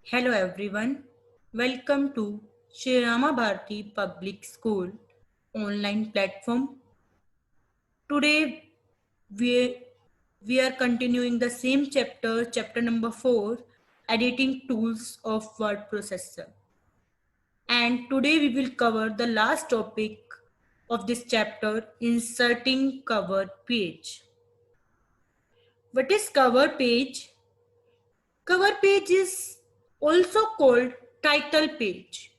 Hello everyone. Welcome to Shri Rama Bharati Public School online platform. Today we, we are continuing the same chapter number 4, editing tools of word processor. And today we will cover the last topic of this chapter, inserting cover page. What is cover page? Cover page is also called title page.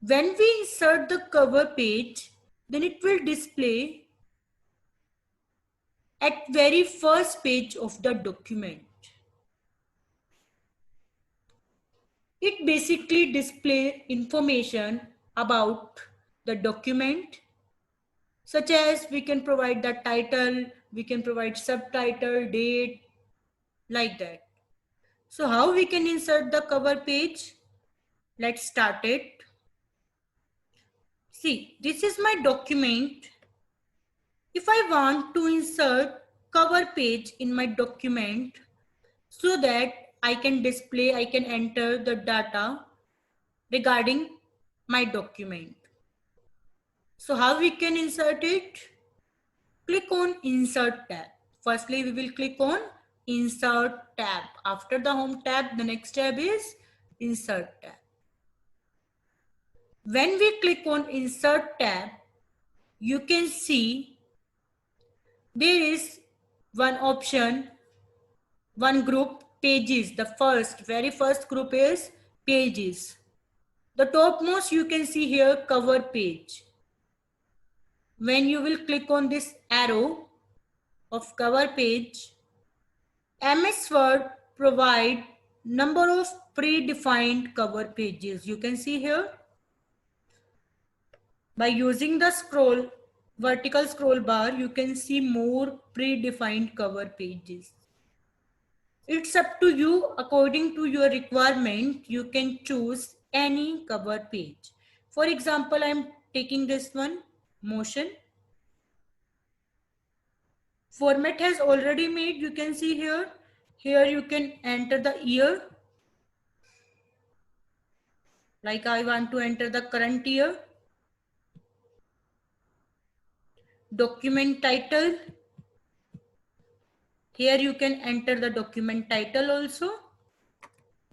When we insert the cover page, then it will display at very first page of the document. It basically displays information about the document, such as we can provide the title, we can provide subtitle, date, like that. So how we can insert the cover page? Let's start it. See, this is my document. If I want to insert cover page in my document so that I can display, I can enter the data regarding my document. So how we can insert it? Click on Insert tab. Firstly, we will click on Insert tab. After the Home tab, the next tab is Insert tab. When we click on Insert tab, you can see there is one option, one group, pages. The very first group is pages. The topmost you can see here, cover page. When you will click on this arrow of cover page, MS Word provide number of predefined cover pages. You can see here, by using the vertical scroll bar, you can see more predefined cover pages. It's up to you. According to your requirement, you can choose any cover page. For example, I'm taking this one, motion. Format has already made, you can see here. Here you can enter the year. Like I want to enter the current year. Document title. Here you can enter the document title also.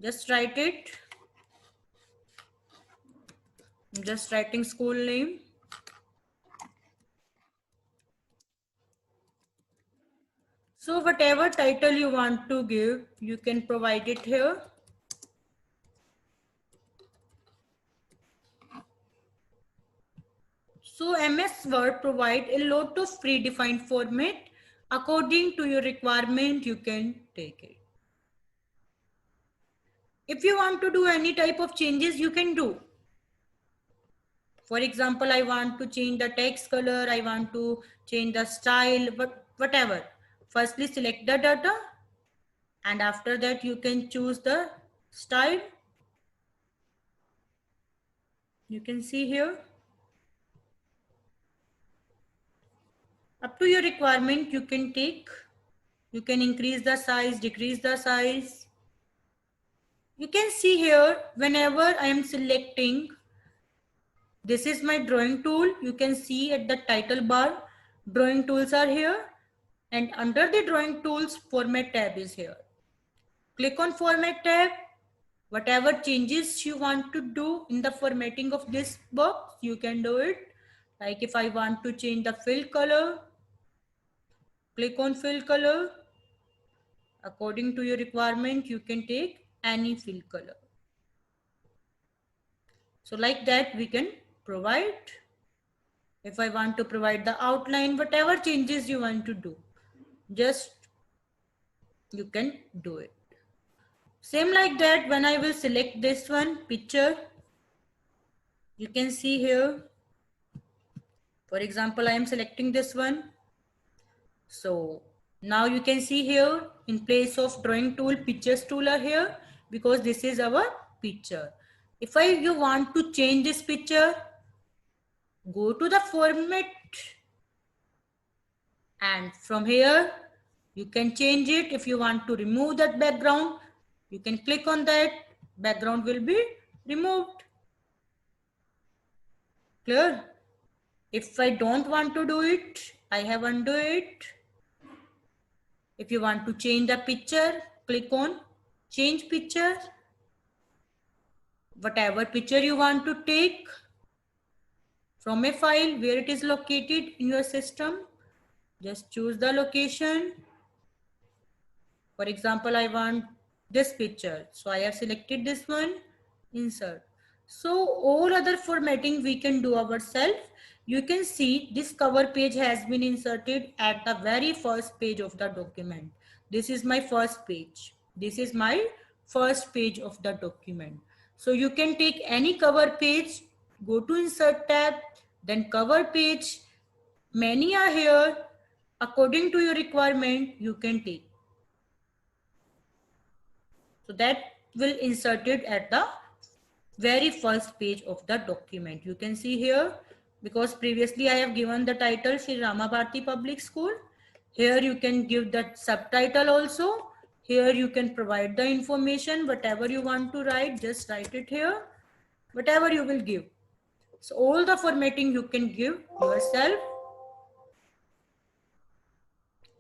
Just write it. I'm just writing school name. So whatever title you want to give, you can provide it here. So MS Word provide a lot of predefined format. According to your requirement, you can take it. If you want to do any type of changes, you can do. For example, I want to change the text color, I want to change the style, but whatever. Firstly, select the data, and after that you can choose the style. You can see here. Up to your requirement, you can take. You can increase the size, decrease the size. You can see here, whenever I am selecting, this is my drawing tool. You can see at the title bar, drawing tools are here. And under the drawing tools, format tab is here. Click on format tab. Whatever changes you want to do in the formatting of this box, you can do it. Like if I want to change the fill color, click on fill color. According to your requirement, you can take any fill color. So like that we can provide. If I want to provide the outline, whatever changes you want to do, just you can do it. Same like that, when I will select this one, picture, you can see here. For example, I am selecting this one. So now you can see here, in place of drawing tool, pictures tool are here, because this is our picture. If you want to change this picture, go to the format, and from here You can change it. If you want to remove that background, you can click on that. Background will be removed. Clear? If I don't want to do it, I have undo it. If you want to change the picture, click on change picture. Whatever picture you want to take from a file where it is located in your system, just choose the location. For example, I want this picture. So I have selected this one, insert. So all other formatting we can do ourselves. You can see this cover page has been inserted at the very first page of the document. This is my first page. This is my first page of the document. So you can take any cover page, go to insert tab, then cover page. Many are here. According to your requirement, you can take. So that will insert it at the very first page of the document. You can see here, because previously I have given the title Sri Rama Bharati Public School. Here you can give that subtitle also. Here you can provide the information, whatever you want to write, just write it here, whatever you will give. So all the formatting you can give yourself.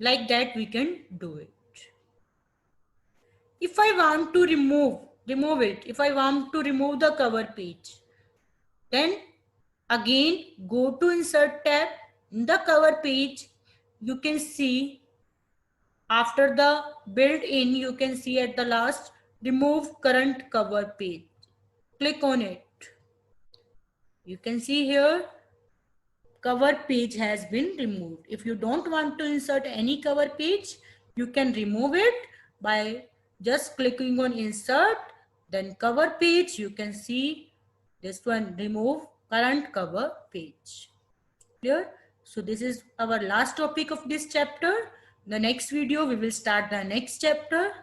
Like that we can do it. If I want to remove it, if I want to remove the cover page, then again go to insert tab. In the cover page, you can see after the built-in, you can see at the last, remove current cover page. Click on it. You can see here, cover page has been removed. If you don't want to insert any cover page, you can remove it by just clicking on insert, then cover page. You can see this one, remove current cover page. Clear? So this is our last topic of this chapter. The next video we will start the next chapter.